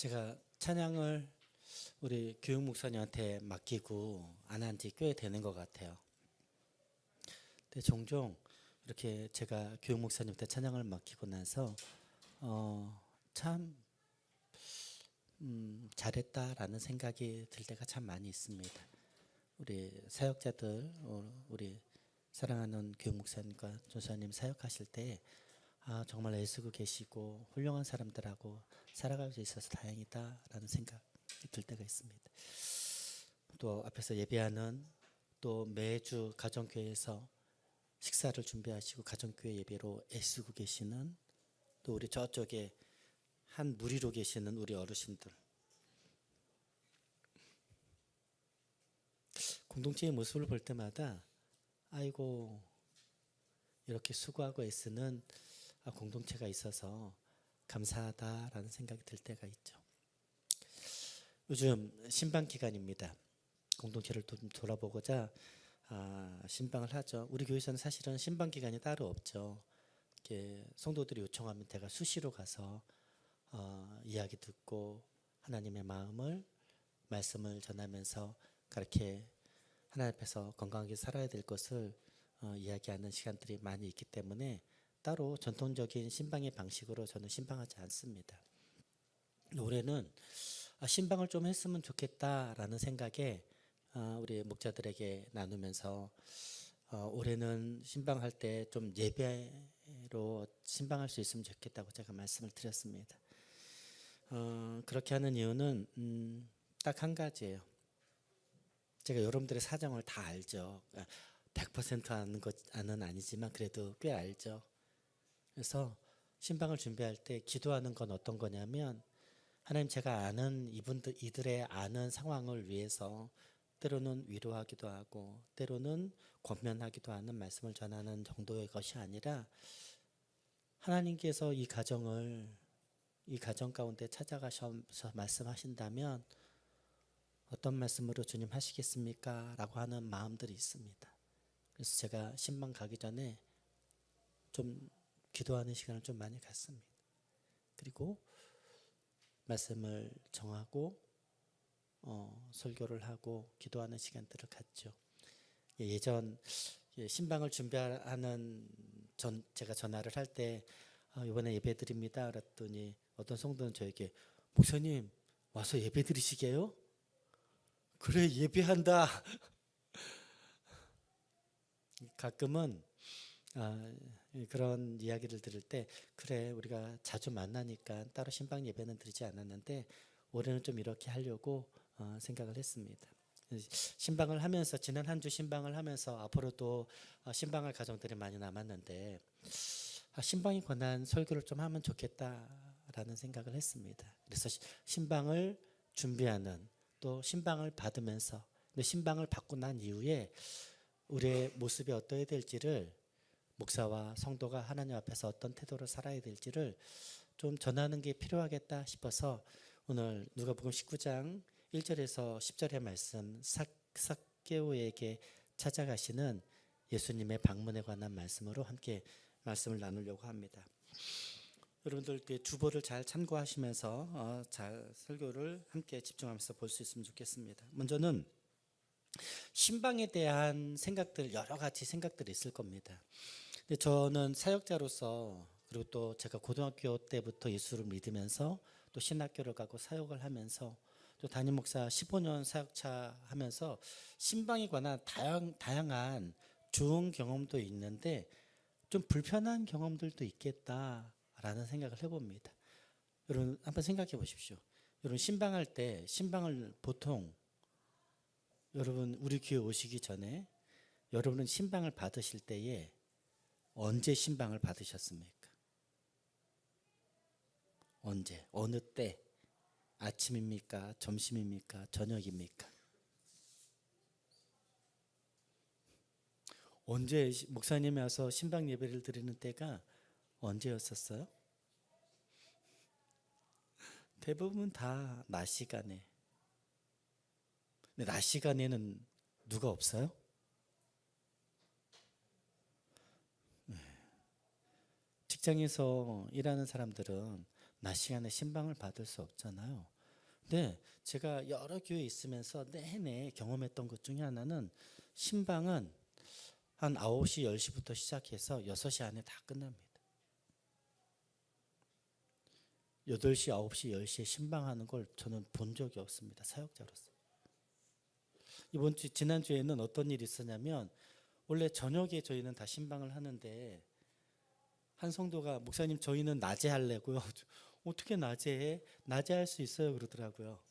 제가 찬양을 우리 교육 목사님한테 맡기고 안 한 지 꽤 되는 것 같아요. 근데 종종 이렇게 제가 교육 목사님한테 찬양을 맡기고 나서 참 잘했다라는 생각이 들 때가 참 많이 있습니다. 우리 사역자들, 우리 사랑하는 교육 목사님과 전사님 사역하실 때 정말 애쓰고 계시고 훌륭한 사람들하고 살아갈 수 있어서 다행이다라는 생각이 들 때가 있습니다. 또 앞에서 예배하는 또 매주 가정교회에서 식사를 준비하시고 가정교회 예배로 애쓰고 계시는 또 우리 저쪽에 한 무리로 계시는 우리 어르신들, 공동체의 모습을 볼 때마다 아이고 이렇게 수고하고 애쓰는 공동체가 있어서 감사하다라는 생각이 들 때가 있죠. 요즘 신방 기간입니다. 공동체를 좀 돌아보고자 신방을 하죠. 우리 교회에서는 사실은 신방 기간이 따로 없죠. 이렇게 성도들이 요청하면 제가 수시로 가서 이야기 듣고 하나님의 마음을 말씀을 전하면서 그렇게 하나님 앞에서 건강하게 살아야 될 것을 이야기하는 시간들이 많이 있기 때문에 따로 전통적인 신방의 방식으로 저는 신방하지 않습니다. 올해는 신방을 좀 했으면 좋겠다라는 생각에 우리 목자들에게 나누면서 올해는 신방할 때 좀 예배로 신방할 수 있으면 좋겠다고 제가 말씀을 드렸습니다. 그렇게 하는 이유는 딱 한 가지예요. 제가 여러분들의 사정을 다 알죠. 100% 아는 아니지만 그래도 꽤 알죠. 그래서 신방을 준비할 때 기도하는 건 어떤 거냐면 하나님, 제가 아는 이들의 아는 상황을 위해서 때로는 위로하기도 하고 때로는 권면하기도 하는 말씀을 전하는 정도의 것이 아니라 하나님께서 이 가정 가운데 찾아가셔서 말씀하신다면 어떤 말씀으로 주님 하시겠습니까? 라고 하는 마음들이 있습니다. 그래서 제가 신방 가기 전에 좀 기도하는 시간을 좀 많이 갖습니다. 그리고 말씀을 정하고 설교를 하고 기도하는 시간들을 갖죠. 예전 신방을 준비하는 제가 전화를 할 때 이번에 예배 드립니다 그랬더니 어떤 성도는 저에게 목사님 와서 예배 드리시게요? 그래, 예배한다. 가끔은 그런 이야기를 들을 때 그래, 우리가 자주 만나니까 따로 신방 예배는 드리지 않았는데 올해는 좀 이렇게 하려고 생각을 했습니다. 신방을 하면서 지난 한 주 신방을 하면서 앞으로도 신방할 가정들이 많이 남았는데 신방에 관한 설교를 좀 하면 좋겠다라는 생각을 했습니다. 그래서 신방을 준비하는 또 신방을 받으면서 신방을 받고 난 이후에 우리의 모습이 어떠해야 될지를 목사와 성도가 하나님 앞에서 어떤 태도를 살아야 될지를 좀 전하는 게 필요하겠다 싶어서 오늘 누가복음 19장 1절에서 10절의 말씀 삭개오에게 찾아가시는 예수님의 방문에 관한 말씀으로 함께 말씀을 나누려고 합니다. 여러분들 주보를 잘 참고하시면서 잘 설교를 함께 집중하면서 볼 수 있으면 좋겠습니다. 먼저는 신방에 대한 생각들, 여러 가지 생각들이 있을 겁니다. 근데 저는 사역자로서 그리고 또 제가 고등학교 때부터 예수를 믿으면서 또 신학교를 가고 사역을 하면서 또 담임 목사 15년 사역차 하면서 신방에 관한 다양한 좋은 경험도 있는데 좀 불편한 경험들도 있겠다라는 생각을 해봅니다. 여러분 한번 생각해 보십시오. 여러분 신방할 때 신방을 보통 여러분 우리 교회 오시기 전에 여러분은 신방을 받으실 때에 언제 신방을 받으셨습니까? 언제? 어느 때? 아침입니까? 점심입니까? 저녁입니까? 언제 목사님이 와서 신방 예배를 드리는 때가 언제였었어요? 대부분 다 낮 시간에. 근데 낮 시간에는 누가 없어요? 직장에서 일하는 사람들은 낮 시간에 신방을 받을 수 없잖아요. 근데 제가 여러 교회에 있으면서 내내 경험했던 것 중에 하나는 신방은 한 9시, 10시부터 시작해서 6시 안에 다 끝납니다. 8시, 9시, 10시에 신방하는 걸 저는 본 적이 없습니다. 사역자로서. 지난주에는 어떤 일이 있었냐면 원래 저녁에 저희는 다 신방을 하는데 한 성도가 목사님 저희는 낮에 할래고요. 어떻게 낮에 해? 낮에 할 수 있어요 그러더라고요.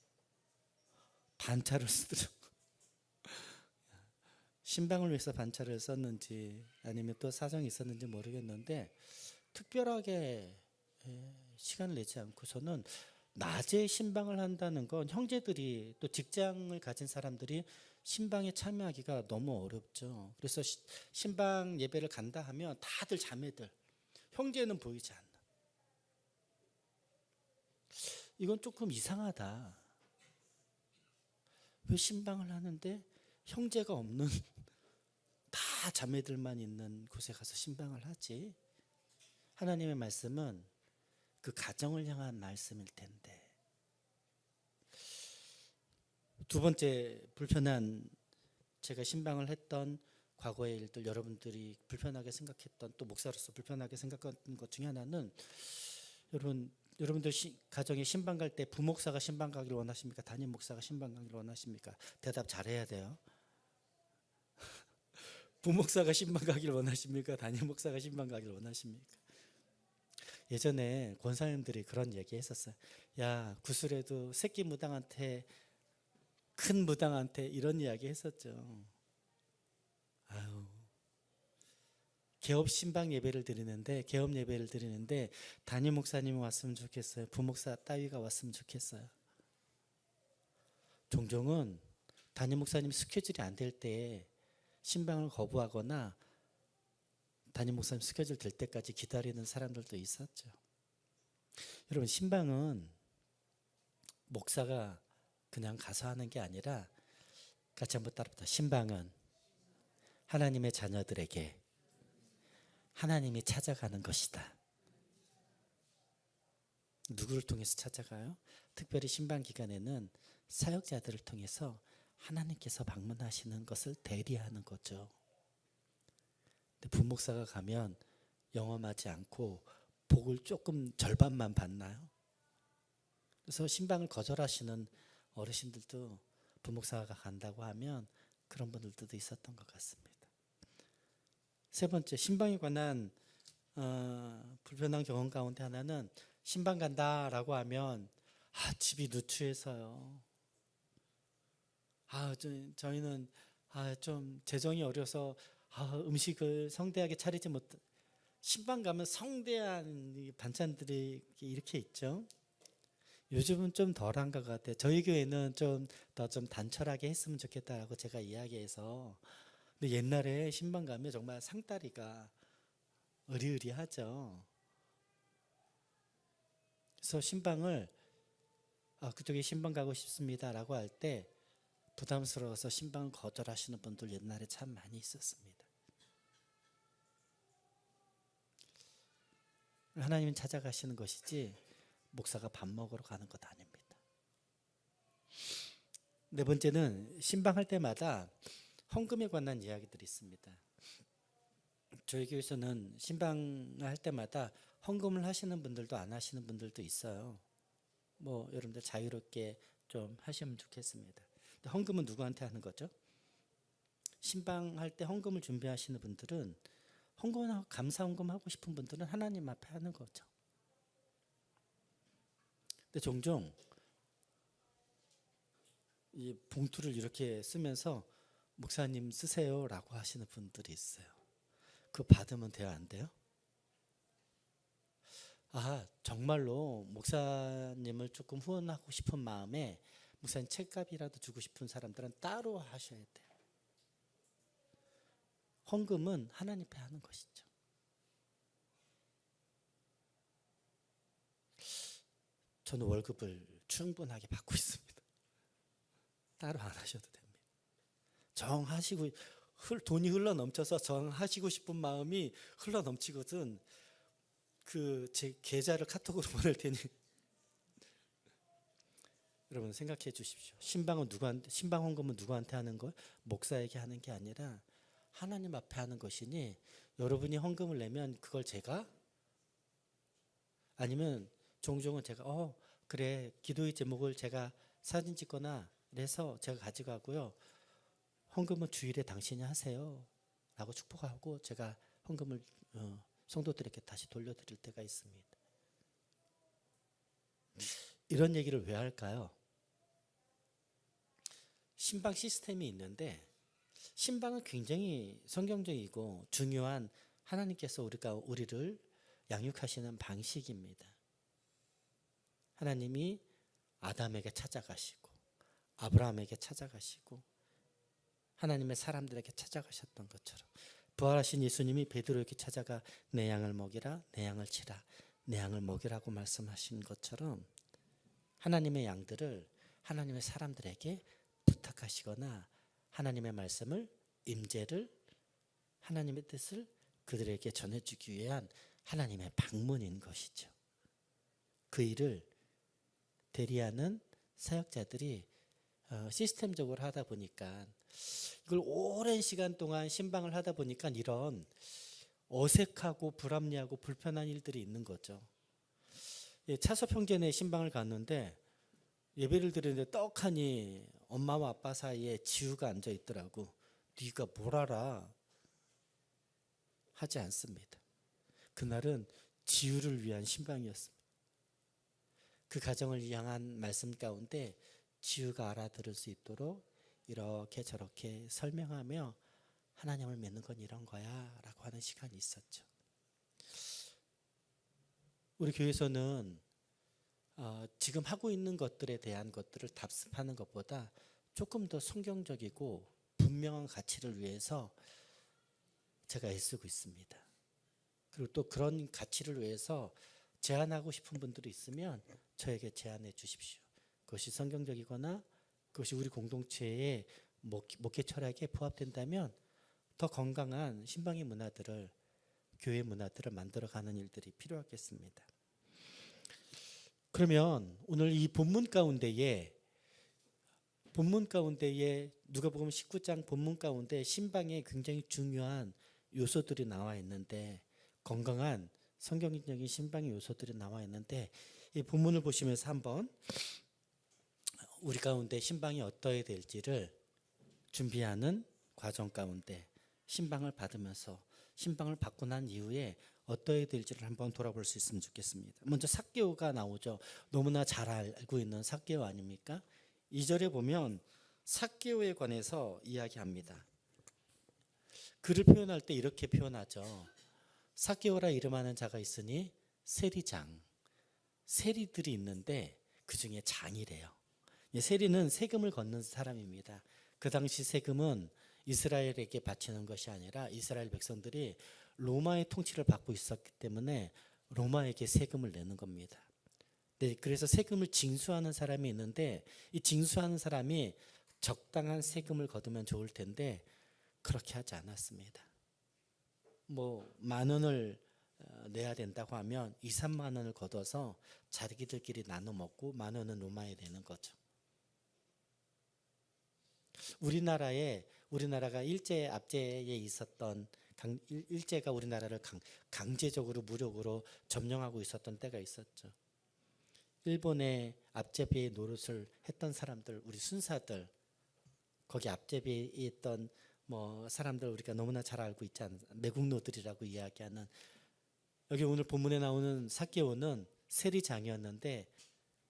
반차를 쓰더라고요. 신방을 위해서 반차를 썼는지 아니면 또 사정이 있었는지 모르겠는데 특별하게 시간을 내지 않고서는 낮에 신방을 한다는 건 형제들이 또 직장을 가진 사람들이 신방에 참여하기가 너무 어렵죠. 그래서 신방 예배를 간다 하면 다들 자매들, 형제는 보이지 않는. 이건 조금 이상하다. 왜 신방을 하는데 형제가 없는 다 자매들만 있는 곳에 가서 신방을 하지? 하나님의 말씀은 그 가정을 향한 말씀일 텐데. 두 번째 불편한 제가 신방을 했던 과거의 일들, 여러분들이 불편하게 생각했던, 또 목사로서 불편하게 생각했던 것 중에 하나는 여러분들 가정에 신방 갈 때 부목사가 신방 가기를 원하십니까? 담임 목사가 신방 가기를 원하십니까? 대답 잘해야 돼요. 부목사가 신방 가기를 원하십니까? 담임 목사가 신방 가기를 원하십니까? 예전에 권사님들이 그런 얘기 했었어요. 야, 구슬에도 새끼 무당한테 큰 무당한테 이런 이야기 했었죠. 아유, 개업 신방 예배를 드리는데 개업 예배를 드리는데 담임 목사님이 왔으면 좋겠어요. 부목사 따위가 왔으면 좋겠어요. 종종은 담임 목사님 스케줄이 안 될 때 신방을 거부하거나 담임 목사님 스케줄 될 때까지 기다리는 사람들도 있었죠. 여러분, 신방은 목사가 그냥 가서 하는 게 아니라 같이 한번 따라합니다. 신방은 하나님의 자녀들에게 하나님이 찾아가는 것이다. 누구를 통해서 찾아가요? 특별히 신방 기간에는 사역자들을 통해서 하나님께서 방문하시는 것을 대리하는 거죠. 근데 부목사가 가면 영험하지 않고 복을 조금 절반만 받나요? 그래서 신방을 거절하시는 어르신들도 부목사가 간다고 하면 그런 분들도 있었던 것 같습니다. 세 번째, 신방에 관한 불편한 경험 가운데 하나는 신방 간다라고 하면 집이 누추해서요. 저희는 좀 재정이 어려서 음식을 성대하게 차리지 못. 신방 가면 성대한 반찬들이 이렇게 있죠. 요즘은 좀 덜한 것 같아요. 저희 교회는 좀 더 좀 단촐하게 했으면 좋겠다라고 제가 이야기해서. 근데 옛날에 신방 가면 정말 상다리가 으리으리하죠. 그래서 신방을 그쪽에 신방 가고 싶습니다라고 할 때 부담스러워서 신방을 거절하시는 분들 옛날에 참 많이 있었습니다. 하나님은 찾아가시는 것이지 목사가 밥 먹으러 가는 것 아닙니다. 네 번째는 신방할 때마다 헌금에 관한 이야기들이 있습니다. 저희 교회에서는 신방을 할 때마다 헌금을 하시는 분들도 안 하시는 분들도 있어요. 여러분들 자유롭게 좀 하시면 좋겠습니다. 근데 헌금은 누구한테 하는 거죠? 신방할 때 헌금을 준비하시는 분들은 헌금하고 감사 헌금 하고 싶은 분들은 하나님 앞에 하는 거죠. 근데 종종 이 봉투를 이렇게 쓰면서 목사님 쓰세요라고 하시는 분들이 있어요. 그거 받으면 돼요, 안 돼요? 정말로 목사님을 조금 후원하고 싶은 마음에 목사님 책값이라도 주고 싶은 사람들은 따로 하셔야 돼요. 헌금은 하나님 앞에 하는 것이죠. 저는 월급을 충분하게 받고 있습니다. 따로 안 하셔도 됩니다. 정하시고 돈이 흘러 넘쳐서 정하시고 싶은 마음이 흘러 넘치거든 제 계좌를 카톡으로 보낼 테니 여러분 생각해 주십시오. 신방 헌금은 누구한테 하는 걸? 목사에게 하는 게 아니라 하나님 앞에 하는 것이니 여러분이 헌금을 내면 그걸 제가 아니면 종종은 제가 그래 기도의 제목을 제가 사진 찍거나 그래서 제가 가져가고요. 헌금은 주일에 당신이 하세요. 라고 축복하고 제가 헌금을 성도들에게 다시 돌려드릴 때가 있습니다. 이런 얘기를 왜 할까요? 신방 시스템이 있는데 신방은 굉장히 성경적이고 중요한 하나님께서 우리를 양육하시는 방식입니다. 하나님이 아담에게 찾아가시고 아브라함에게 찾아가시고 하나님의 사람들에게 찾아가셨던 것처럼 부활하신 예수님이 베드로에게 찾아가 내 양을 먹이라 내 양을 치라 내 양을 먹이라고 말씀하신 것처럼 하나님의 양들을 하나님의 사람들에게 부탁하시거나 하나님의 말씀을 임재를 하나님의 뜻을 그들에게 전해주기 위한 하나님의 방문인 것이죠. 그 일을 대리하는 사역자들이 시스템적으로 하다 보니까 이걸 오랜 시간 동안 신방을 하다 보니까 이런 어색하고 불합리하고 불편한 일들이 있는 거죠. 차섭 형제네 신방을 갔는데 예배를 드리는데 떡하니 엄마와 아빠 사이에 지우가 앉아 있더라고. 네가 뭘 알아? 하지 않습니다. 그날은 지우를 위한 신방이었습니다. 그 가정을 향한 말씀 가운데 지우가 알아들을 수 있도록 이렇게 저렇게 설명하며 하나님을 믿는 건 이런 거야 라고 하는 시간이 있었죠. 우리 교회에서는 지금 하고 있는 것들에 대한 것들을 답습하는 것보다 조금 더 성경적이고 분명한 가치를 위해서 제가 애쓰고 있습니다. 그리고 또 그런 가치를 위해서 제안하고 싶은 분들이 있으면 저에게 제안해 주십시오. 그것이 성경적이거나 그것이 우리 공동체의 목회 철학에 부합된다면 더 건강한 신방의 문화들을 교회 문화들을 만들어가는 일들이 필요하겠습니다. 그러면 오늘 이 본문 가운데에 누가복음 19장 본문 가운데 신방에 굉장히 중요한 요소들이 나와 있는데 건강한 성경적인 신방의 요소들이 나와 있는데 이 본문을 보시면서 한번 우리 가운데 신방이 어떠해야 될지를 준비하는 과정 가운데 신방을 받으면서 신방을 받고 난 이후에 어떠해야 될지를 한번 돌아볼 수 있으면 좋겠습니다. 먼저 삭개오가 나오죠. 너무나 잘 알고 있는 삭개오 아닙니까? 2절에 보면 삭개오에 관해서 이야기합니다. 그를 표현할 때 이렇게 표현하죠. 삭개오라 이름하는 자가 있으니 세리장. 세리들이 있는데 그 중에 장이래요. 세리는 세금을 걷는 사람입니다. 그 당시 세금은 이스라엘에게 바치는 것이 아니라 이스라엘 백성들이 로마의 통치를 받고 있었기 때문에 로마에게 세금을 내는 겁니다. 네, 그래서 세금을 징수하는 사람이 있는데 이 징수하는 사람이 적당한 세금을 거두면 좋을 텐데 그렇게 하지 않았습니다. 10,000원을 내야 된다고 하면 2, 3만 원을 걷어서 자기들끼리 나눠 먹고 10,000원은 로마에 내는 거죠. 우리나라가 압제에 있었던 일제가 우리나라를 강제적으로 무력으로 점령하고 있었던 때가 있었죠. 일본의 압제비의 노릇을 했던 사람들, 우리 순사들, 거기 압제비에 있던 사람들 우리가 너무나 잘 알고 있지 않습니까? 매국노들이라고 이야기하는 여기 오늘 본문에 나오는 삭개오는 세리장이었는데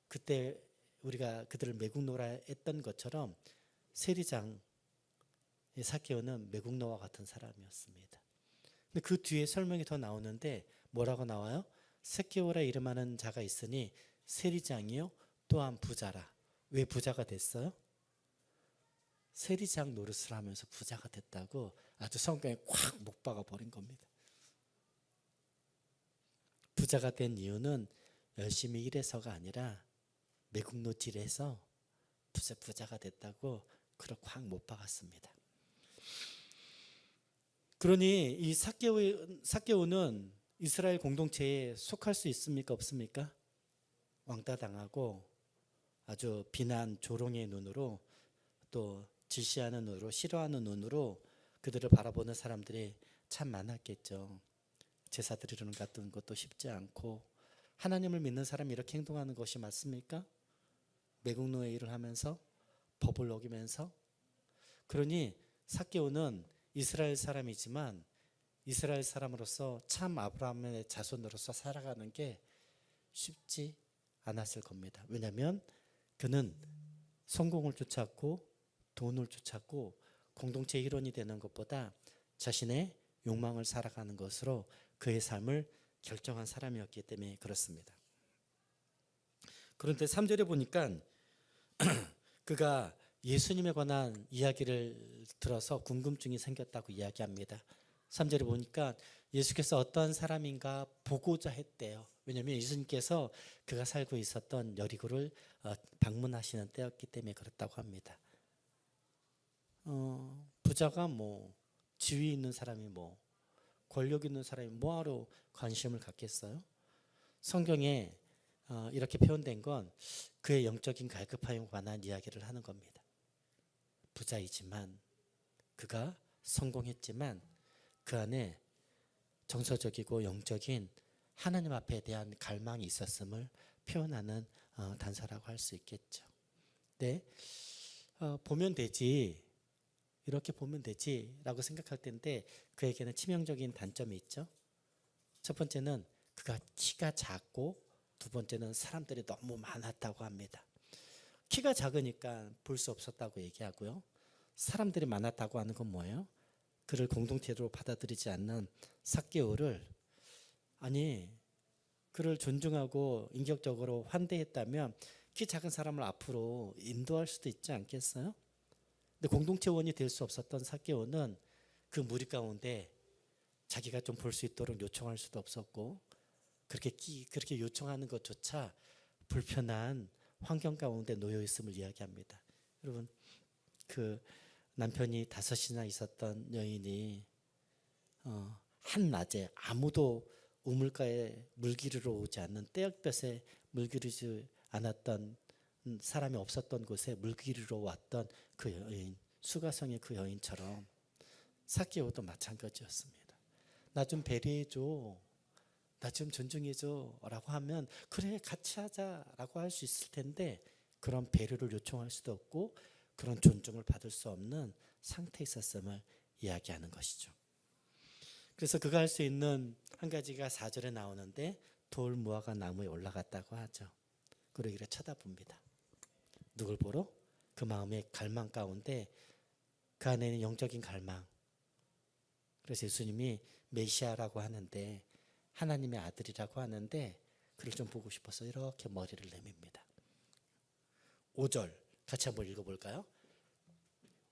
그때 우리가 그들을 매국노라 했던 것처럼 세리장 삭개오는 매국노와 같은 사람이었습니다. 근데 그 뒤에 설명이 더 나오는데 뭐라고 나와요? 삭개오라 이름하는 자가 있으니 세리장이요 또한 부자라. 왜 부자가 됐어요? 세리장 노릇을 하면서 부자가 됐다고 아주 성경에 콱 못 박아 버린 겁니다. 부자가 된 이유는 열심히 일해서가 아니라 매국노질해서 부자가 됐다고 그렇게 확 못 박았습니다. 그러니 이 삭개오는 이스라엘 공동체에 속할 수 있습니까? 없습니까? 왕따 당하고 아주 비난 조롱의 눈으로 또 질시하는 눈으로 싫어하는 눈으로 그들을 바라보는 사람들이 참 많았겠죠. 제사 드리는 같은 것도 쉽지 않고 하나님을 믿는 사람이 이렇게 행동하는 것이 맞습니까? 매국노의 일을 하면서 법을 어기면서 그러니 삭개오는 이스라엘 사람이지만 이스라엘 사람으로서 참 아브라함의 자손으로서 살아가는 게 쉽지 않았을 겁니다. 왜냐하면 그는 성공을 쫓았고 돈을 쫓았고 공동체 일원이 되는 것보다 자신의 욕망을 살아가는 것으로 그의 삶을 결정한 사람이었기 때문에 그렇습니다. 그런데 3절에 보니까 그가 예수님에 관한 이야기를 들어서 궁금증이 생겼다고 이야기합니다. 3절에 보니까 예수께서 어떤 사람인가 보고자 했대요. 왜냐하면 예수님께서 그가 살고 있었던 여리고를 방문하시는 때였기 때문에 그렇다고 합니다. 부자가 뭐 지위 있는 사람이 뭐 권력 있는 사람이 뭐하러 관심을 갖겠어요? 성경에 이렇게 표현된 건 그의 영적인 갈급함에 관한 이야기를 하는 겁니다. 부자이지만 그가 성공했지만 그 안에 정서적이고 영적인 하나님 앞에 대한 갈망이 있었음을 표현하는 단서라고 할 수 있겠죠. 네, 보면 되지 이렇게 보면 되지라고 생각할 텐데 그에게는 치명적인 단점이 있죠. 첫 번째는 그가 키가 작고 두 번째는 사람들이 너무 많았다고 합니다. 키가 작으니까 볼 수 없었다고 얘기하고요. 사람들이 많았다고 하는 건 뭐예요? 그를 공동체로 받아들이지 않는 삭개오를 그를 존중하고 인격적으로 환대했다면 키 작은 사람을 앞으로 인도할 수도 있지 않겠어요? 근데 공동체원이 될 수 없었던 삭개오는 그 무리 가운데 자기가 좀 볼 수 있도록 요청할 수도 없었고 그렇게 요청하는 것조차 불편한 환경 가운데 놓여 있음을 이야기합니다. 여러분 그 남편이 5이나 있었던 여인이 한낮에 아무도 우물가에 물 기르러 오지 않는 떼역볕에 물 기르지 않았던 사람이 없었던 곳에 물 기르러 왔던 그 여인, 수가성의 그 여인처럼 삭개오도 마찬가지였습니다. 나 좀 배려해줘, 나 좀 존중해줘 라고 하면 그래 같이 하자라고 할 수 있을 텐데 그런 배려를 요청할 수도 없고 그런 존중을 받을 수 없는 상태에 있었음을 이야기하는 것이죠. 그래서 그가 할 수 있는 한 가지가 4절에 나오는데 돌 무화과 나무에 올라갔다고 하죠. 그리고 이렇게 쳐다봅니다. 누굴 보러? 그 마음의 갈망 가운데 그 안에는 영적인 갈망. 그래서 예수님이 메시아라고 하는데 하나님의 아들이라고 하는데 그를 좀 보고 싶어서 이렇게 머리를 내밉니다. 5절 같이 한번 읽어볼까요?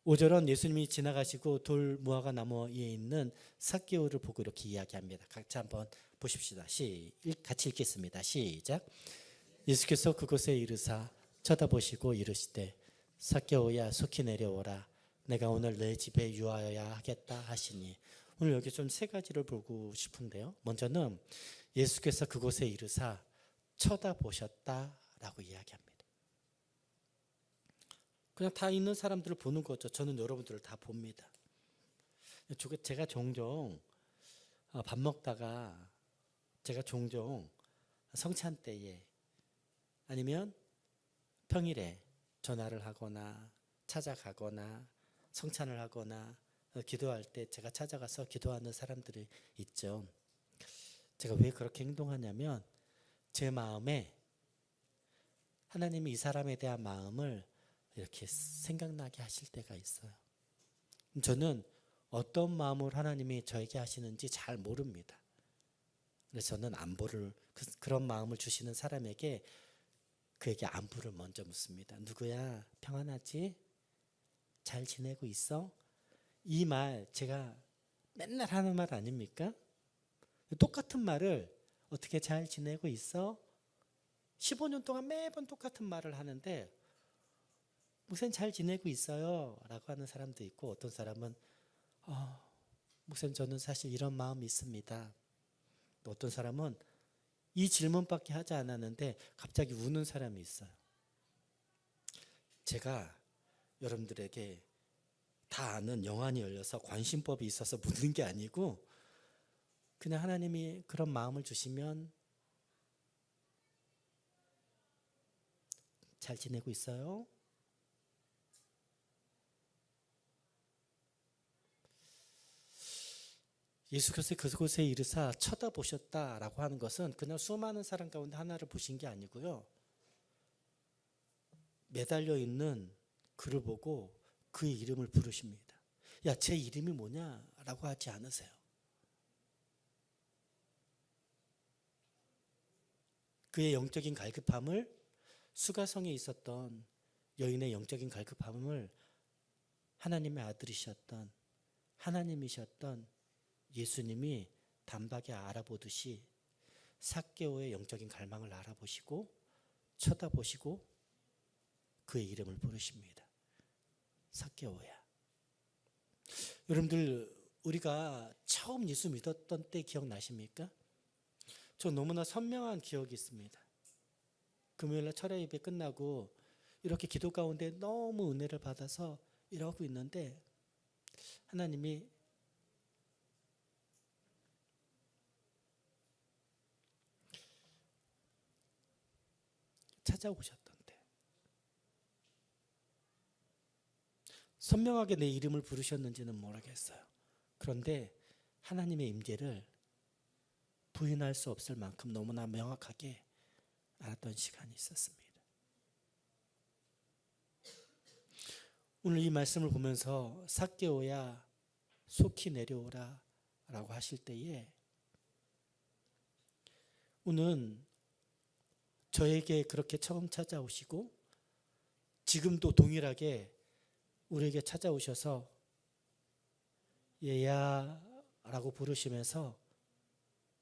5절은 예수님이 지나가시고 돌 무화과 나무에 있는 삭개오를 보고 이렇게 이야기합니다. 같이 한번 보십시다. 같이 읽겠습니다. 시작. 예수께서 그곳에 이르사 쳐다보시고 이르시되 삭개오야 속히 내려오라 내가 오늘 내 집에 유하여야 하겠다 하시니 오늘 여기 좀 3가지를 보고 싶은데요. 먼저는 예수께서 그곳에 이르사 쳐다보셨다라고 이야기합니다. 그냥 다 있는 사람들을 보는 거죠. 저는 여러분들을 다 봅니다. 제가 종종 밥 먹다가 제가 종종 성찬 때에 아니면 평일에 전화를 하거나 찾아가거나 성찬을 하거나 기도할 때 제가 찾아가서 기도하는 사람들이 있죠. 제가 왜 그렇게 행동하냐면 제 마음에 하나님이 이 사람에 대한 마음을 이렇게 생각나게 하실 때가 있어요. 저는 어떤 마음으로 하나님이 저에게 하시는지 잘 모릅니다. 그래서 저는 안부를 그런 마음을 주시는 사람에게 그에게 안부를 먼저 묻습니다. 누구야? 평안하지? 잘 지내고 있어? 이 말 제가 맨날 하는 말 아닙니까? 똑같은 말을 어떻게 잘 지내고 있어? 15년 동안 매번 똑같은 말을 하는데 목사님 잘 지내고 있어요 라고 하는 사람도 있고 어떤 사람은 목사님 저는 사실 이런 마음이 있습니다. 또 어떤 사람은 이 질문밖에 하지 않았는데 갑자기 우는 사람이 있어요. 제가 여러분들에게 다 아는 영안이 열려서 관심법이 있어서 묻는 게 아니고 그냥 하나님이 그런 마음을 주시면 잘 지내고 있어요? 예수께서 그곳에 이르사 쳐다보셨다라고 하는 것은 그냥 수많은 사람 가운데 하나를 보신 게 아니고요. 매달려 있는 그를 보고 그의 이름을 부르십니다. 야, 제 이름이 뭐냐? 라고 하지 않으세요. 그의 영적인 갈급함을, 수가성에 있었던 여인의 영적인 갈급함을 하나님의 아들이셨던, 하나님이셨던 예수님이 단박에 알아보듯이 삭개오의 영적인 갈망을 알아보시고 쳐다보시고 그의 이름을 부르십니다. 삭개오야. 여러분들, 우리가 처음 예수 믿었던 때 기억나십니까? 저 너무나 선명한 기억이 있습니다. 금요일날 철야 예배 끝나고 이렇게 기도 가운데 너무 은혜를 받아서 이러고 있는데 하나님이 찾아오셨던데, 선명하게 내 이름을 부르셨는지는 모르겠어요. 그런데 하나님의 임재를 부인할 수 없을 만큼 너무나 명확하게 알았던 시간이 있었습니다. 오늘 이 말씀을 보면서 삭개오야 속히 내려오라 라고 하실 때에 오늘 저에게 그렇게 처음 찾아오시고 지금도 동일하게 우리에게 찾아오셔서 얘야 라고 부르시면서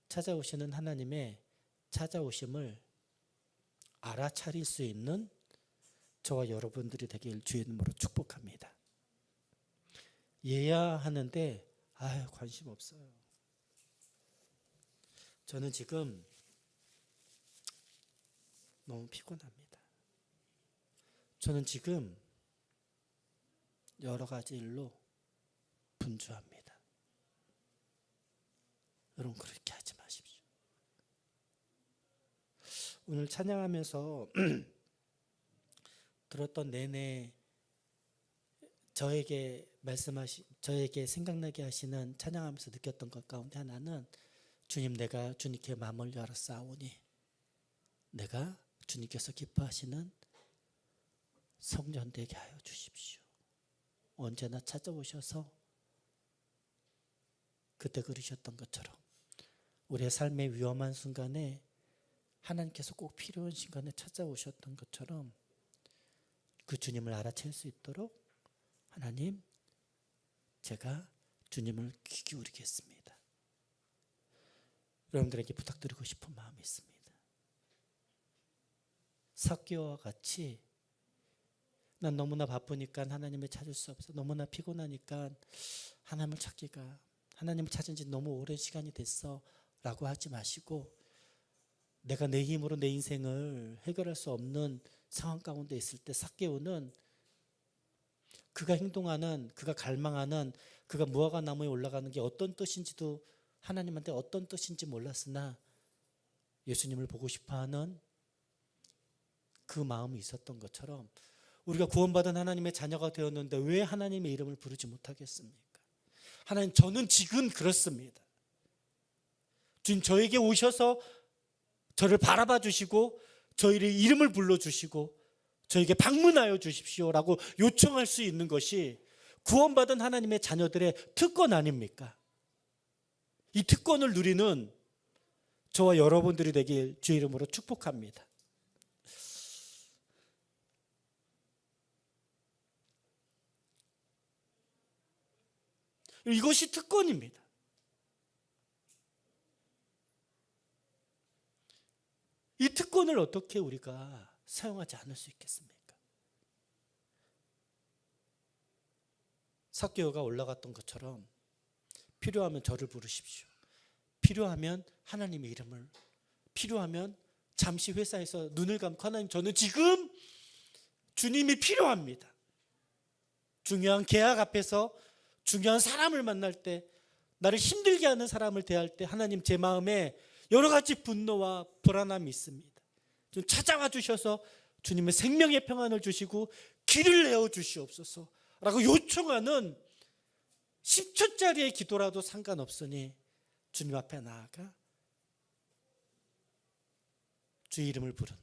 찾아오시는 하나님의 찾아오심을 알아차릴 수 있는 저와 여러분들이 되길 주의 이름으로 축복합니다. 얘야 하는데 관심 없어요. 저는 지금 너무 피곤합니다. 저는 지금 여러 가지 일로 분주합니다. 여러분, 그렇게 하지 마십시오. 오늘 찬양하면서 들었던 내내 저에게 생각나게 하시는 찬양하면서 느꼈던 것 가운데 하나는 주님, 내가 주님께 마음을 열었사오니 내가 주님께서 기뻐하시는 성전 되게 하여 주십시오. 언제나 찾아오셔서 그때 그러셨던 것처럼 우리의 삶의 위험한 순간에 하나님께서 꼭 필요한 순간에 찾아오셨던 것처럼 그 주님을 알아챌 수 있도록 하나님, 제가 주님을 귀 기울이겠습니다. 여러분들에게 부탁드리고 싶은 마음이 있습니다. 삭개오와 같이 난 너무나 바쁘니까 하나님을 찾을 수 없어, 너무나 피곤하니까 하나님을 찾은 지 너무 오랜 시간이 됐어 라고 하지 마시고, 내가 내 힘으로 내 인생을 해결할 수 없는 상황 가운데 있을 때 삭개오는 그가 행동하는, 그가 갈망하는, 그가 무화과 나무에 올라가는 게 어떤 뜻인지도, 하나님한테 어떤 뜻인지 몰랐으나 예수님을 보고 싶어하는 그 마음이 있었던 것처럼 우리가 구원받은 하나님의 자녀가 되었는데 왜 하나님의 이름을 부르지 못하겠습니까? 하나님, 저는 지금 그렇습니다. 주님, 저에게 오셔서 저를 바라봐 주시고 저희의 이름을 불러주시고 저에게 방문하여 주십시오라고 요청할 수 있는 것이 구원받은 하나님의 자녀들의 특권 아닙니까? 이 특권을 누리는 저와 여러분들이 되길 주의 이름으로 축복합니다. 이것이 특권입니다. 이 특권을 어떻게 우리가 사용하지 않을 수 있겠습니까? 삭개오가 올라갔던 것처럼 필요하면 저를 부르십시오. 필요하면 하나님의 이름을, 필요하면 잠시 회사에서 눈을 감고 하나님, 저는 지금 주님이 필요합니다. 중요한 계약 앞에서 중요한 사람을 만날 때, 나를 힘들게 하는 사람을 대할 때 하나님, 제 마음에 여러 가지 분노와 불안함이 있습니다. 좀 찾아와 주셔서 주님의 생명의 평안을 주시고 길을 내어 주시옵소서 라고 요청하는 10초짜리의 기도라도 상관없으니 주님 앞에 나아가 주의 이름을 부르는,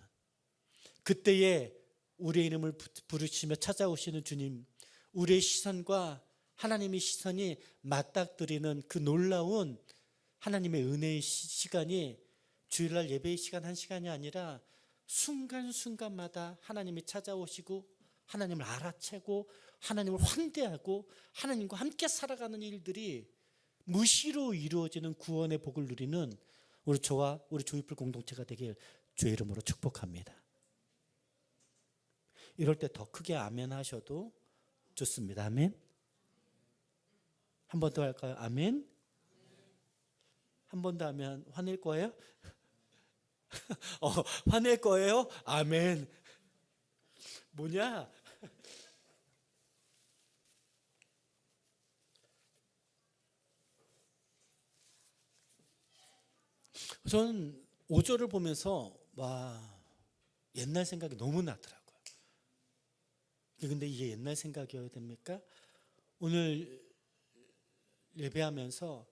그때에 우리의 이름을 부르시며 찾아오시는 주님, 우리의 시선과 하나님의 시선이 맞닥뜨리는 그 놀라운 하나님의 은혜의 시간이 주일날 예배의 시간 한 시간이 아니라 순간순간마다 하나님이 찾아오시고 하나님을 알아채고 하나님을 환대하고 하나님과 함께 살아가는 일들이 무시로 이루어지는 구원의 복을 누리는 저와 우리 조이풀 공동체가 되길 주의 이름으로 축복합니다. 이럴 때 더 크게 아멘 하셔도 좋습니다. 아멘. 한 번 더 할까요? 아멘. 한 번 더 하면 화낼 거예요? 화낼 거예요? 아멘. 뭐냐? 저는 5절을 보면서 옛날 생각이 너무 나더라고요. 근데 이게 옛날 생각이어야 됩니까? 오늘 예배하면서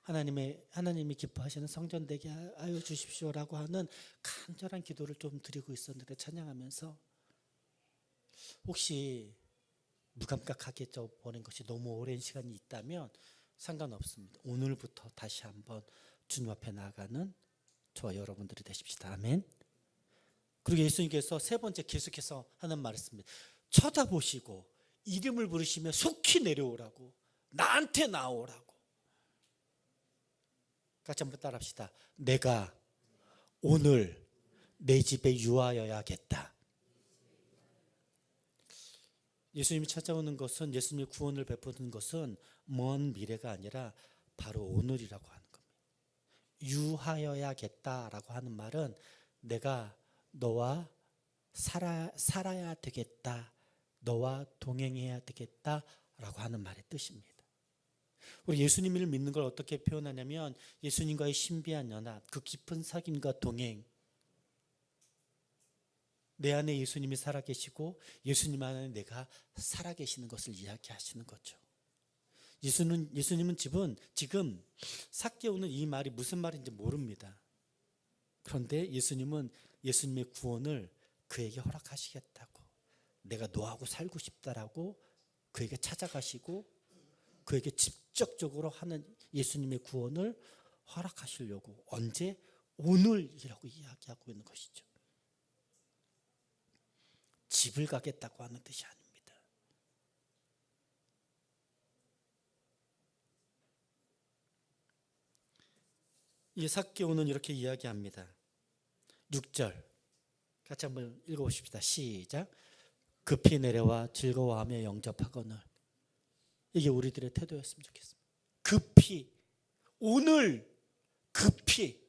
하나님이 기뻐하시는 성전 되게 하여 주십시오라고 하는 간절한 기도를 좀 드리고 있었는데, 찬양하면서 혹시 무감각하게 보낸 것이 너무 오랜 시간이 있다면 상관없습니다. 오늘부터 다시 한번 주님 앞에 나아가는 저와 여러분들이 되십시다. 아멘. 그리고 예수님께서 세 번째 계속해서 하는 말씀입니다. 쳐다보시고 이름을 부르시며 속히 내려오라고, 나한테 나오라고. 같이 한번 따라합시다. 내가 오늘 내 집에 유하여야겠다. 예수님이 찾아오는 것은, 예수님의 구원을 베푸는 것은 먼 미래가 아니라 바로 오늘이라고 하는 겁니다. 유하여야겠다라고 하는 말은 내가 너와 살아야 되겠다, 너와 동행해야 되겠다라고 하는 말의 뜻입니다. 우리 예수님을 믿는 걸 어떻게 표현하냐면, 예수님과의 신비한 연합, 그 깊은 사귐과 동행, 내 안에 예수님이 살아계시고 예수님 안에 내가 살아계시는 것을 이야기하시는 거죠. 예수님은 지금 삭개오는 이 말이 무슨 말인지 모릅니다. 그런데 예수님은 예수님의 구원을 그에게 허락하시겠다고, 내가 너하고 살고 싶다라고 그에게 찾아가시고 그에게 직접적으로 하는 예수님의 구원을 허락하시려고, 언제? 오늘이라고 이야기하고 있는 것이죠. 집을 가겠다고 하는 뜻이 아닙니다. 이 삭개오는 이렇게 이야기합니다. 6절 같이 한번 읽어보십시다. 시작. 급히 내려와 즐거워하며 영접하거늘. 이게 우리들의 태도였으면 좋겠습니다. 급히, 오늘 급히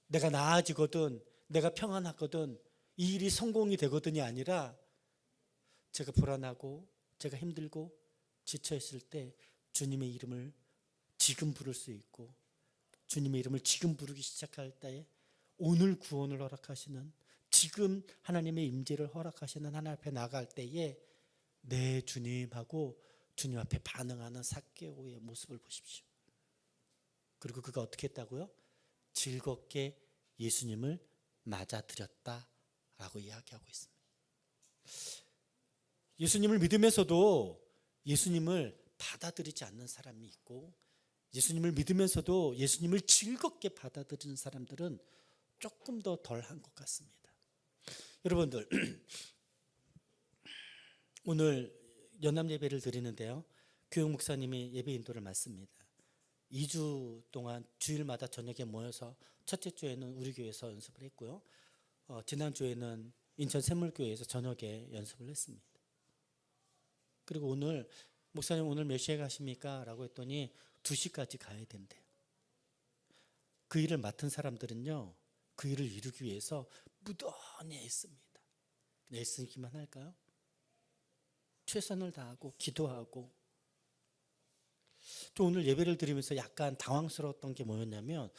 내가 나아지거든, 내가 평안하거든, 이 일이 성공이 되거든이 아니라 제가 불안하고 제가 힘들고 지쳐있을 때 주님의 이름을 지금 부를 수 있고, 주님의 이름을 지금 부르기 시작할 때에 오늘 구원을 허락하시는, 지금 하나님의 임재를 허락하시는 하나님 앞에 나갈 때에 내 주님하고 주님 앞에 반응하는 삭개오의 모습을 보십시오. 그리고 그가 어떻게 했다고요? 즐겁게 예수님을 맞아들였다라고 이야기하고 있습니다. 예수님을 믿으면서도 예수님을 받아들이지 않는 사람이 있고, 예수님을 믿으면서도 예수님을 즐겁게 받아들이는 사람들은 조금 더 덜한 것 같습니다. 여러분들, 오늘 연합 예배를 드리는데요, 교육 목사님이 예배 인도를 맡습니다. 2주 동안 주일마다 저녁에 모여서 첫째 주에는 우리 교회에서 연습을 했고요, 지난주에는 인천 샘물교회에서 저녁에 연습을 했습니다. 그리고 오늘 목사님 오늘 몇 시에 가십니까? 라고 했더니 2시까지 가야 된대요. 그 일을 맡은 사람들은요, 그 일을 이루기 위해서 무던히 애씁니다. 애쓰기만 할까요? 최선을 다하고 기도하고. 또 오늘 예배를 드리면서 약간 당황스러웠던 게 뭐였냐면,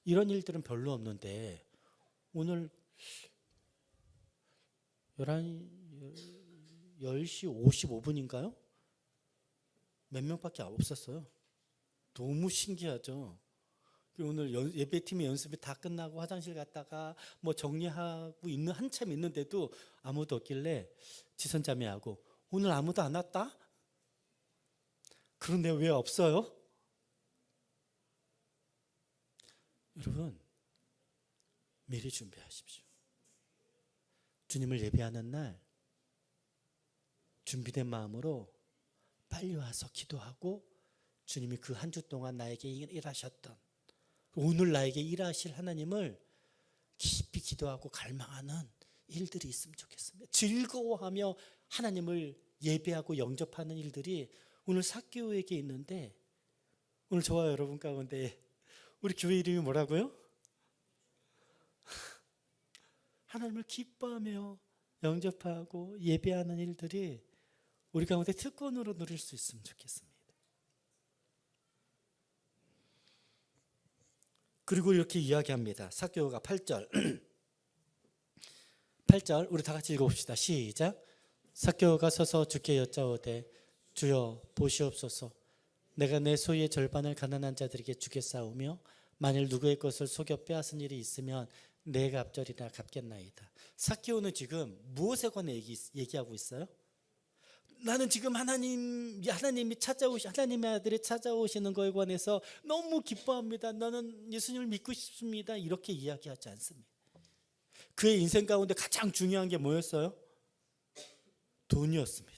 이런 일들은 별로 없는데 오늘 10시 55분인가요? 몇 명밖에 없었어요. 너무 신기하죠. 오늘 예배팀의 연습이 다 끝나고 화장실 갔다가 뭐 정리하고 있는 한참 있는데도 아무도 없길래 지선자매하고 오늘 아무도 안 왔다? 그런데 왜 없어요? 여러분, 미리 준비하십시오. 주님을 예배하는 날 준비된 마음으로 빨리 와서 기도하고, 주님이 그 한 주 동안 나에게 일하셨던, 오늘 나에게 일하실 하나님을 깊이 기도하고 갈망하는 일들이 있으면 좋겠습니다. 즐거워하며 하나님을 예배하고 영접하는 일들이 오늘 삭개오에게 있는데, 오늘 저와 여러분 가운데 우리 교회 이름이 뭐라고요? 하나님을 기뻐하며 영접하고 예배하는 일들이 우리 가운데 특권으로 누릴 수 있으면 좋겠습니다. 그리고 이렇게 이야기합니다. 삭개오가 8절 8절 우리 다 같이 읽어봅시다. 시작. 삭개오가 서서 주께 여짜오되 주여 보시옵소서, 내가 내 소유의 절반을 가난한 자들에게 주겠사오며 만일 누구의 것을 속여 빼앗은 일이 있으면 내 갑절이나 갚겠나이다. 삭개오는 지금 무엇에 관해 얘기하고 있어요? 나는 지금 하나님의 아들이 찾아오시는 것에 관해서 너무 기뻐합니다. 나는 예수님을 믿고 싶습니다. 이렇게 이야기하지 않습니다. 그의 인생 가운데 가장 중요한 게 뭐였어요? 돈이었습니다.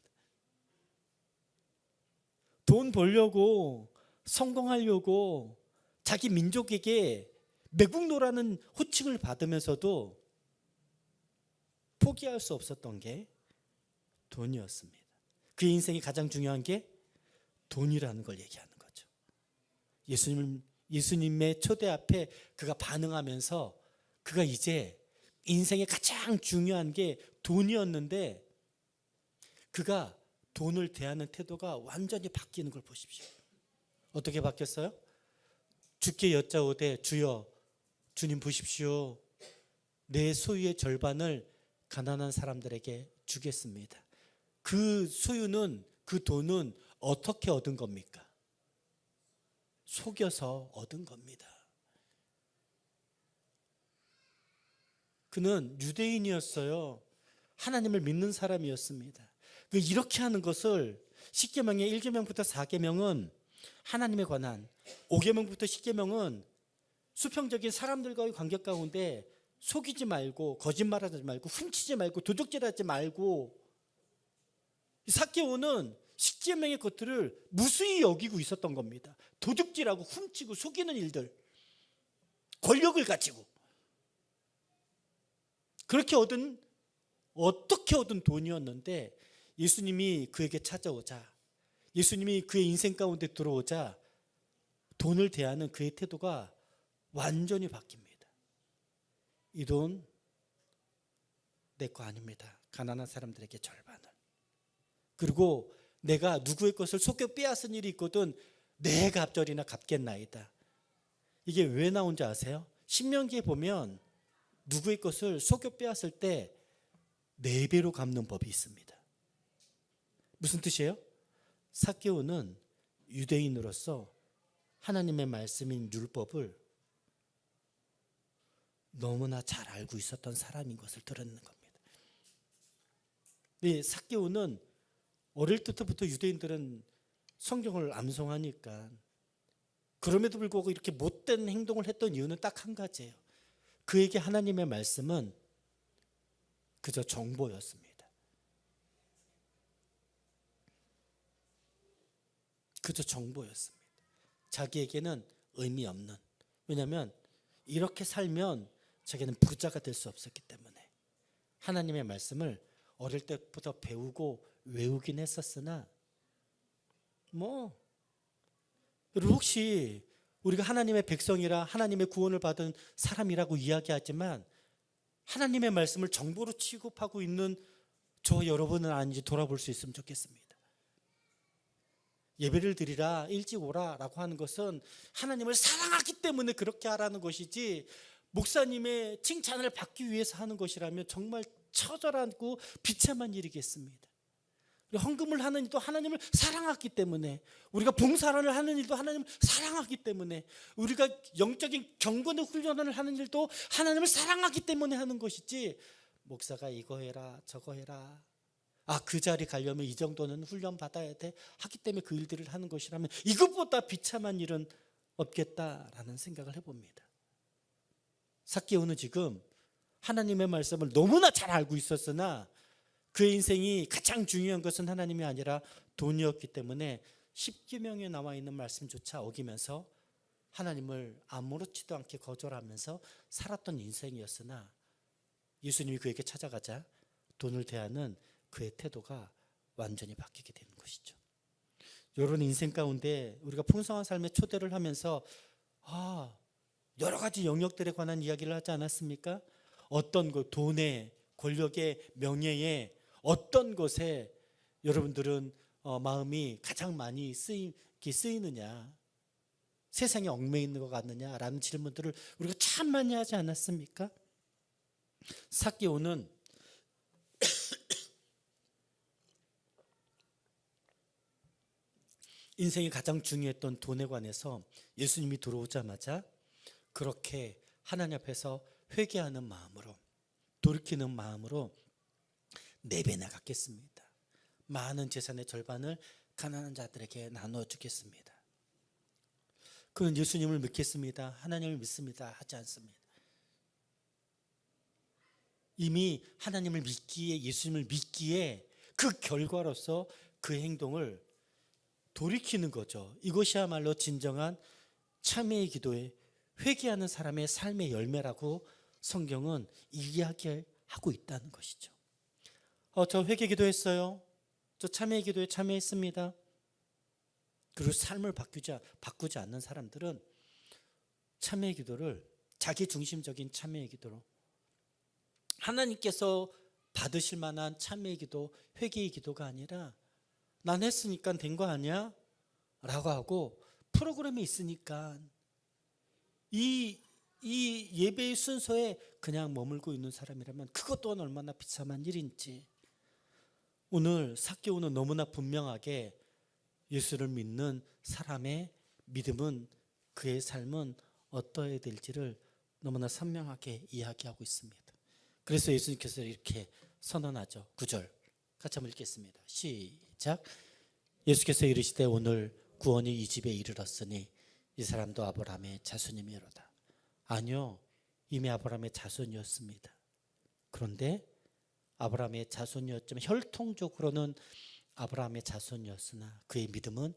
돈 벌려고, 성공하려고 자기 민족에게 매국노라는 호칭을 받으면서도 포기할 수 없었던 게 돈이었습니다. 그의 인생이 가장 중요한 게 돈이라는 걸 얘기하는 거죠. 예수님의 초대 앞에 그가 반응하면서 그가 이제 인생의 가장 중요한 게 돈이었는데, 그가 돈을 대하는 태도가 완전히 바뀌는 걸 보십시오. 어떻게 바뀌었어요? 주께 여짜오되 주여, 주님 보십시오, 내 소유의 절반을 가난한 사람들에게 주겠습니다. 그 소유는, 그 돈은 어떻게 얻은 겁니까? 속여서 얻은 겁니다. 그는 유대인이었어요. 하나님을 믿는 사람이었습니다. 이렇게 하는 것을 10계명의 1계명부터 4계명은 하나님에 관한, 5계명부터 10계명은 수평적인 사람들과의 관계 가운데 속이지 말고, 거짓말하지 말고, 훔치지 말고, 도둑질하지 말고. 삭개오는 10계명의 것들을 무수히 여기고 있었던 겁니다. 도둑질하고 훔치고 속이는 일들, 권력을 가지고 그렇게 어떻게 얻은 돈이었는데, 예수님이 그에게 찾아오자, 예수님이 그의 인생 가운데 들어오자 돈을 대하는 그의 태도가 완전히 바뀝니다. 이 돈 내 거 아닙니다. 가난한 사람들에게 절반을. 그리고 내가 누구의 것을 속여 빼앗은 일이 있거든 내 갑절이나 갚겠나이다. 이게 왜 나온지 아세요? 신명기에 보면 누구의 것을 속여 빼앗을 때 4배로 갚는 법이 있습니다. 무슨 뜻이에요? 삭개오는 유대인으로서 하나님의 말씀인 율법을 너무나 잘 알고 있었던 사람인 것을 드러내는 겁니다. 네, 삭개오는 어릴 때부터 유대인들은 성경을 암송하니까, 그럼에도 불구하고 이렇게 못된 행동을 했던 이유는 딱 한 가지예요. 그에게 하나님의 말씀은 그저 정보였습니다. 그저 정보였습니다. 자기에게는 의미 없는, 왜냐하면 이렇게 살면 자기는 부자가 될 수 없었기 때문에. 하나님의 말씀을 어릴 때부터 배우고 외우긴 했었으나, 여러분 혹시 우리가 하나님의 백성이라 하나님의 구원을 받은 사람이라고 이야기하지만 하나님의 말씀을 정보로 취급하고 있는 저 여러분은 아닌지 돌아볼 수 있으면 좋겠습니다. 예배를 드리라, 일찍 오라라고 하는 것은 하나님을 사랑하기 때문에 그렇게 하라는 것이지 목사님의 칭찬을 받기 위해서 하는 것이라면 정말 처절하고 비참한 일이겠습니다. 헌금을 하는 일도 하나님을 사랑하기 때문에, 우리가 봉사를 하는 일도 하나님을 사랑하기 때문에, 우리가 영적인 경건의 훈련을 하는 일도 하나님을 사랑하기 때문에 하는 것이지, 목사가 이거 해라 저거 해라, 그 자리 가려면 이 정도는 훈련 받아야 돼 하기 때문에 그 일들을 하는 것이라면 이것보다 비참한 일은 없겠다라는 생각을 해봅니다. 삭개오는 지금 하나님의 말씀을 너무나 잘 알고 있었으나 그의 인생이 가장 중요한 것은 하나님이 아니라 돈이었기 때문에 십계명에 나와 있는 말씀조차 어기면서 하나님을 아무렇지도 않게 거절하면서 살았던 인생이었으나 예수님이 그에게 찾아가자 돈을 대하는 그의 태도가 완전히 바뀌게 되는 것이죠. 이런 인생 가운데 우리가 풍성한 삶의 초대를 하면서 여러 가지 영역들에 관한 이야기를 하지 않았습니까? 어떤 것, 돈에, 권력에, 명예에, 어떤 것에 여러분들은 마음이 가장 많이 쓰이느냐, 세상에 얽매여 있는 것 같느냐라는 질문들을 우리가 참 많이 하지 않았습니까? 삭개오는 인생이 가장 중요했던 돈에 관해서 예수님이 들어오자마자 그렇게 하나님 앞에서 회개하는 마음으로, 돌이키는 마음으로 4배나 갚겠습니다. 많은 재산의 절반을 가난한 자들에게 나누어 주겠습니다. 그는 예수님을 믿겠습니다, 하나님을 믿습니다 하지 않습니다. 이미 하나님을 믿기에, 예수님을 믿기에 그 결과로서 그 행동을 돌이키는 거죠. 이것이야말로 진정한 참회의 기도에 회개하는 사람의 삶의 열매라고 성경은 이야기하고 있다는 것이죠. 저 회개 기도했어요. 저 참회의 기도에 참여했습니다. 그리고 삶을 바꾸지 않는 사람들은 참회의 기도를 자기 중심적인 참회의 기도로, 하나님께서 받으실 만한 참회의 기도, 회개의 기도가 아니라 난 했으니까 된 거 아니야? 라고 하고 프로그램이 있으니까 이 예배의 순서에 그냥 머물고 있는 사람이라면 그것 또한 얼마나 비참한 일인지, 오늘 삭개오는 너무나 분명하게 예수를 믿는 사람의 믿음은, 그의 삶은 어떠해야 될지를 너무나 선명하게 이야기하고 있습니다. 그래서 예수님께서 이렇게 선언하죠. 9절 같이 한번 읽겠습니다. 시작. 예수께서 이르시되 오늘 구원이 이 집에 이르렀으니 이 사람도 아브라함의 자손이미로다. 아니요, 이미 아브라함의 자손이었습니다. 그런데 아브라함의 자손이었지만 혈통적으로는 아브라함의 자손이었으나 그의 믿음은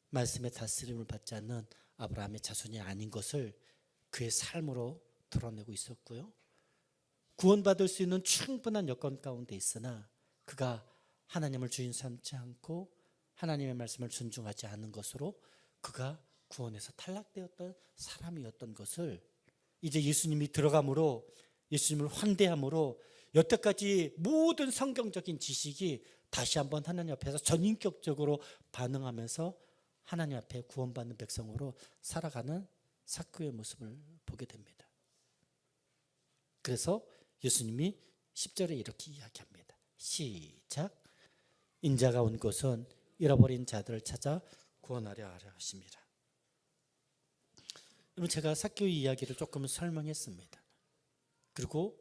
말씀의 다스림을 받지 않는 아브라함의 자손이 아닌 것을 그의 삶으로 드러내고 있었고요. 구원받을 수 있는 충분한 여건 가운데 있으나 그가 하나님을 주인 삼지 않고 하나님의 말씀을 존중하지 않은 것으로 그가 구원에서 탈락되었던 사람이었던 것을 이제 예수님이 들어감으로, 예수님을 환대함으로 여태까지 모든 성경적인 지식이 다시 한번 하나님 앞에서 전인격적으로 반응하면서 하나님 앞에 구원받는 백성으로 살아가는 삭개오의 모습을 보게 됩니다. 그래서 예수님이 10절에 이렇게 이야기합니다. 시작. 인자가 온 곳은 잃어버린 자들을 찾아 구원하려 하려 하심이라. 여러분, 제가 삭개오의 이야기를 조금 설명했습니다. 그리고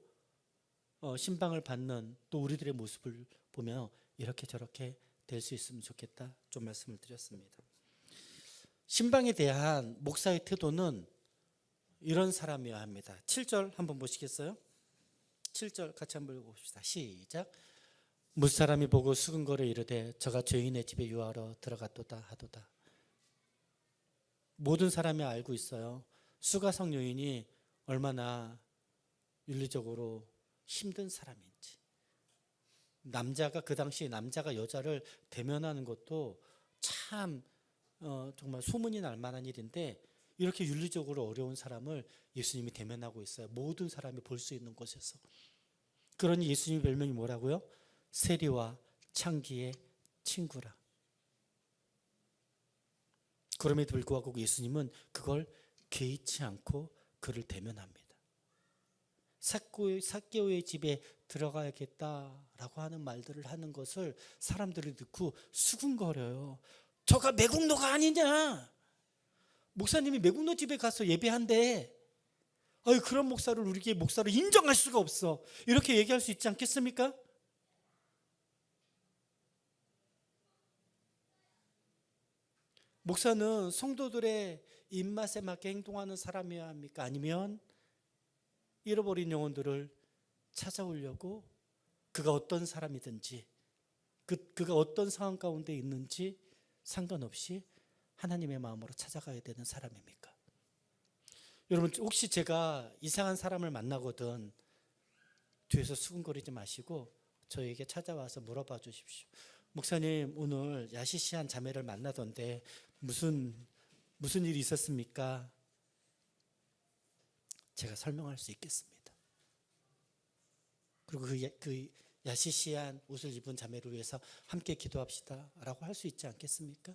신방을 받는 또 우리들의 모습을 보면 이렇게 저렇게 될 수 있으면 좋겠다 좀 말씀을 드렸습니다. 신방에 대한 목사의 태도는 이런 사람이어야 합니다. 7절 한번 보시겠어요? 7절 같이 한번 읽어봅시다. 시작. 무사람이 보고 수근거려 이르되 저가 죄인의 집에 유하러 들어갔도다 하도다. 모든 사람이 알고 있어요. 수가성 여인이 얼마나 윤리적으로 힘든 사람인지. 남자가, 그 당시 남자가 여자를 대면하는 것도 참 정말 소문이 날 만한 일인데 이렇게 윤리적으로 어려운 사람을 예수님이 대면하고 있어요. 모든 사람이 볼 수 있는 곳에서. 그러니 예수님 별명이 뭐라고요? 세리와 창기의 친구라. 그럼에도 불구하고 예수님은 그걸 개의치 않고 그를 대면합니다. 삭개오의 집에 들어가야겠다라고 하는 말들을 하는 것을 사람들이 듣고 수군거려요. 저가 매국노가 아니냐? 목사님이 매국노 집에 가서 예배한대. 그런 목사를 우리에게 목사로 인정할 수가 없어. 이렇게 얘기할 수 있지 않겠습니까? 목사는 성도들의 입맛에 맞게 행동하는 사람이어야 합니까? 아니면 잃어버린 영혼들을 찾아오려고 그가 어떤 사람이든지 그가 어떤 상황 가운데 있는지 상관없이 하나님의 마음으로 찾아가야 되는 사람입니까? 여러분, 혹시 제가 이상한 사람을 만나거든 뒤에서 수군거리지 마시고 저에게 찾아와서 물어봐 주십시오. 목사님, 오늘 야시시한 자매를 만나던데 무슨 일이 있었습니까? 제가 설명할 수 있겠습니다. 그리고 그 야시시한 옷을 입은 자매를 위해서 함께 기도합시다 라고 할 수 있지 않겠습니까?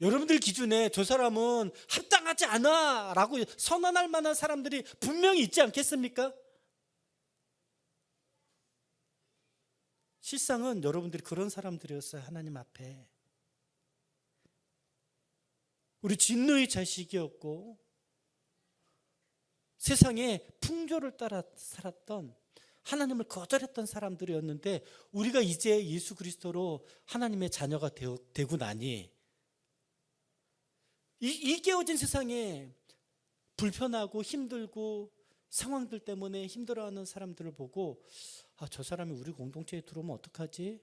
여러분들 기준에 저 사람은 합당하지 않아 라고 선언할 만한 사람들이 분명히 있지 않겠습니까? 실상은 여러분들이 그런 사람들이었어요. 하나님 앞에. 우리 진노의 자식이었고 세상에 풍조를 따라 살았던, 하나님을 거절했던 사람들이었는데 우리가 이제 예수 그리스도로 하나님의 자녀가 되고 나니 이 깨어진 세상에 불편하고 힘들고 상황들 때문에 힘들어하는 사람들을 보고 저 사람이 우리 공동체에 들어오면 어떡하지?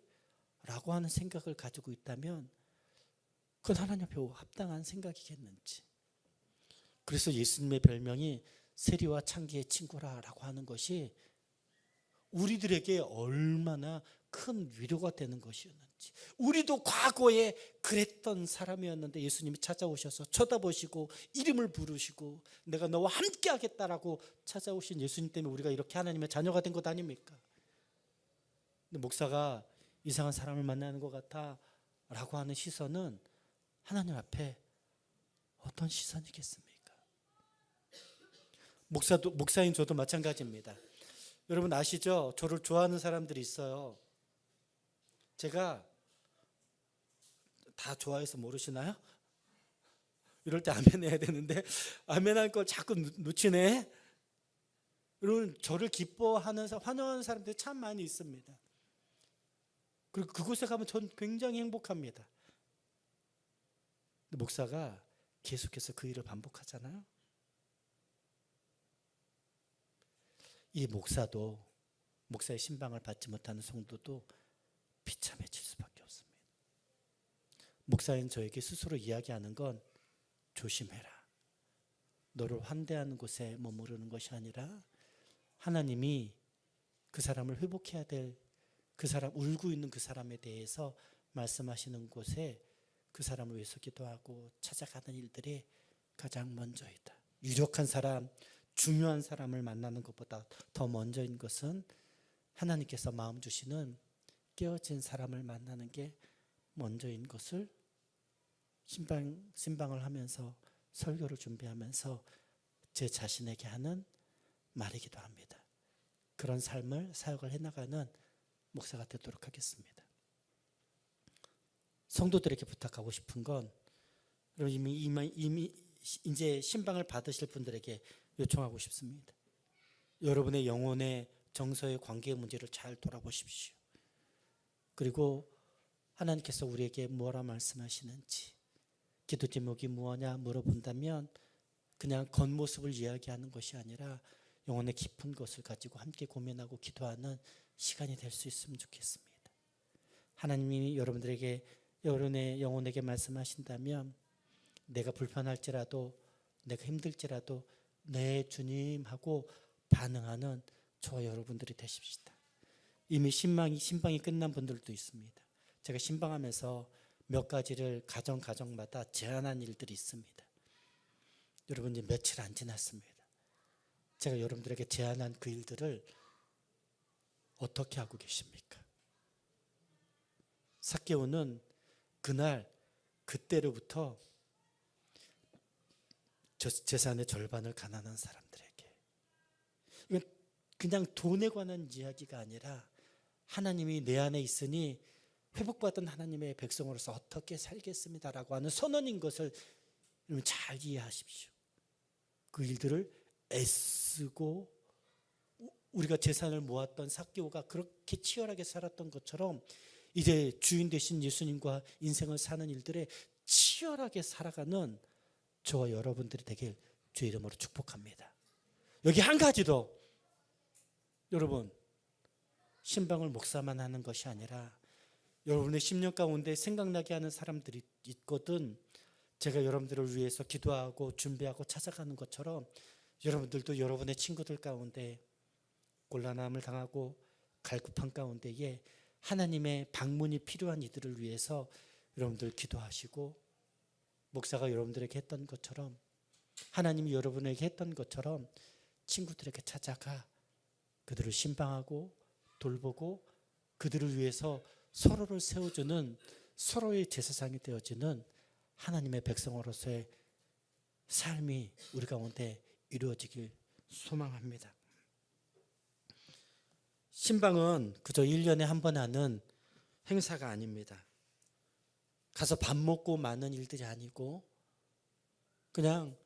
라고 하는 생각을 가지고 있다면 그건 하나님 앞에 합당한 생각이겠는지. 그래서 예수님의 별명이 세리와 창기의 친구라고 하는 것이 우리들에게 얼마나 큰 위로가 되는 것이었는지. 우리도 과거에 그랬던 사람이었는데 예수님이 찾아오셔서 쳐다보시고 이름을 부르시고 내가 너와 함께 하겠다라고 찾아오신 예수님 때문에 우리가 이렇게 하나님의 자녀가 된 것 아닙니까? 근데 목사가 이상한 사람을 만나는 것 같아 라고 하는 시선은 하나님 앞에 어떤 시선이겠습니까? 목사인 저도 마찬가지입니다. 여러분 아시죠? 저를 좋아하는 사람들이 있어요. 제가 다 좋아해서 모르시나요? 이럴 때 아멘 해야 되는데 아멘 할 걸 자꾸 놓치네. 여러분, 저를 기뻐하는 환영하는 사람들이 참 많이 있습니다. 그리고 그곳에 가면 전 굉장히 행복합니다. 근데 목사가 계속해서 그 일을 반복하잖아요. 이 목사의 신방을 받지 못하는 성도도 비참해질 수밖에 없습니다. 목사인 저에게 스스로 이야기하는 건 조심해라. 너를 환대하는 곳에 머무르는 것이 아니라 하나님이 그 사람을 회복해야 될 그 사람, 울고 있는 그 사람에 대해서 말씀하시는 곳에 그 사람을 위해서 기도하고 찾아가는 일들이 가장 먼저이다. 유력한 사람, 중요한 사람을 만나는 것보다 더 먼저인 것은 하나님께서 마음 주시는 깨어진 사람을 만나는 게 먼저인 것을 신방을 하면서 설교를 준비하면서 제 자신에게 하는 말이기도 합니다. 그런 삶을 사역을 해나가는 목사가 되도록 하겠습니다. 성도들에게 부탁하고 싶은 건 이미 이제 신방을 받으실 분들에게 요청하고 싶습니다. 여러분의 영혼의 정서의 관계의 문제를 잘 돌아보십시오. 그리고 하나님께서 우리에게 뭐라 말씀하시는지, 기도 제목이 무엇냐 물어본다면 그냥 겉모습을 이야기하는 것이 아니라 영혼의 깊은 것을 가지고 함께 고민하고 기도하는 시간이 될 수 있으면 좋겠습니다. 하나님이 여러분의 영혼에게 말씀하신다면 내가 불편할지라도 내가 힘들지라도 네 주님 하고 반응하는 저와 여러분들이 되십시다. 이미 신방이 끝난 분들도 있습니다. 제가 신방하면서 몇 가지를 가정마다 제안한 일들이 있습니다. 여러분 이제 며칠 안 지났습니다. 제가 여러분들에게 제안한 그 일들을 어떻게 하고 계십니까? 삭개오는 그날 그때로부터 재산의 절반을 가난한 사람들에게, 이건 그냥 돈에 관한 이야기가 아니라 하나님이 내 안에 있으니 회복받은 하나님의 백성으로서 어떻게 살겠습니다라고 하는 선언인 것을 여러분 잘 이해하십시오. 그 일들을 애쓰고 우리가 재산을 모았던 삭개오가 그렇게 치열하게 살았던 것처럼 이제 주인 되신 예수님과 인생을 사는 일들에 치열하게 살아가는 저와 여러분들이 되길 주의 이름으로 축복합니다. 여기 한 가지 더, 여러분 신방을 목사만 하는 것이 아니라 여러분의 10년 가운데 생각나게 하는 사람들이 있거든. 제가 여러분들을 위해서 기도하고 준비하고 찾아가는 것처럼 여러분들도 여러분의 친구들 가운데 곤란함을 당하고 갈급한 가운데에 하나님의 방문이 필요한 이들을 위해서 여러분들 기도하시고, 목사가 여러분들에게 했던 것처럼, 하나님이 여러분에게 했던 것처럼 친구들에게 찾아가 그들을 신방하고 돌보고 그들을 위해서 서로를 세워주는, 서로의 제사장이 되어지는 하나님의 백성으로서의 삶이 우리 가운데 이루어지길 소망합니다. 신방은 그저 1년에 한 번 하는 행사가 아닙니다. 가서 밥 먹고 마는 일들이 아니고 그냥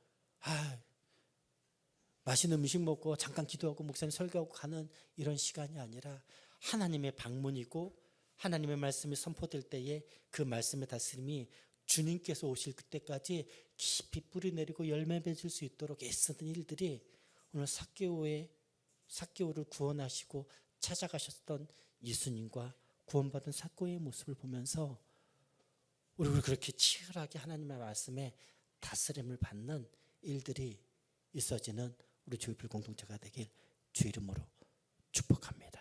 맛있는 음식 먹고 잠깐 기도하고 목사님 설교하고 가는 이런 시간이 아니라 하나님의 방문이고, 하나님의 말씀이 선포될 때에 그 말씀의 다스림이 주님께서 오실 그때까지 깊이 뿌리 내리고 열매 맺을 수 있도록 애쓰는 일들이 오늘 삭개오를 구원하시고 찾아가셨던 예수님과 구원받은 삭개오의 모습을 보면서 우리 그렇게 치열하게 하나님의 말씀에 다스림을 받는 일들이 있어지는 우리 주일필 공동체가 되길 주 이름으로 축복합니다.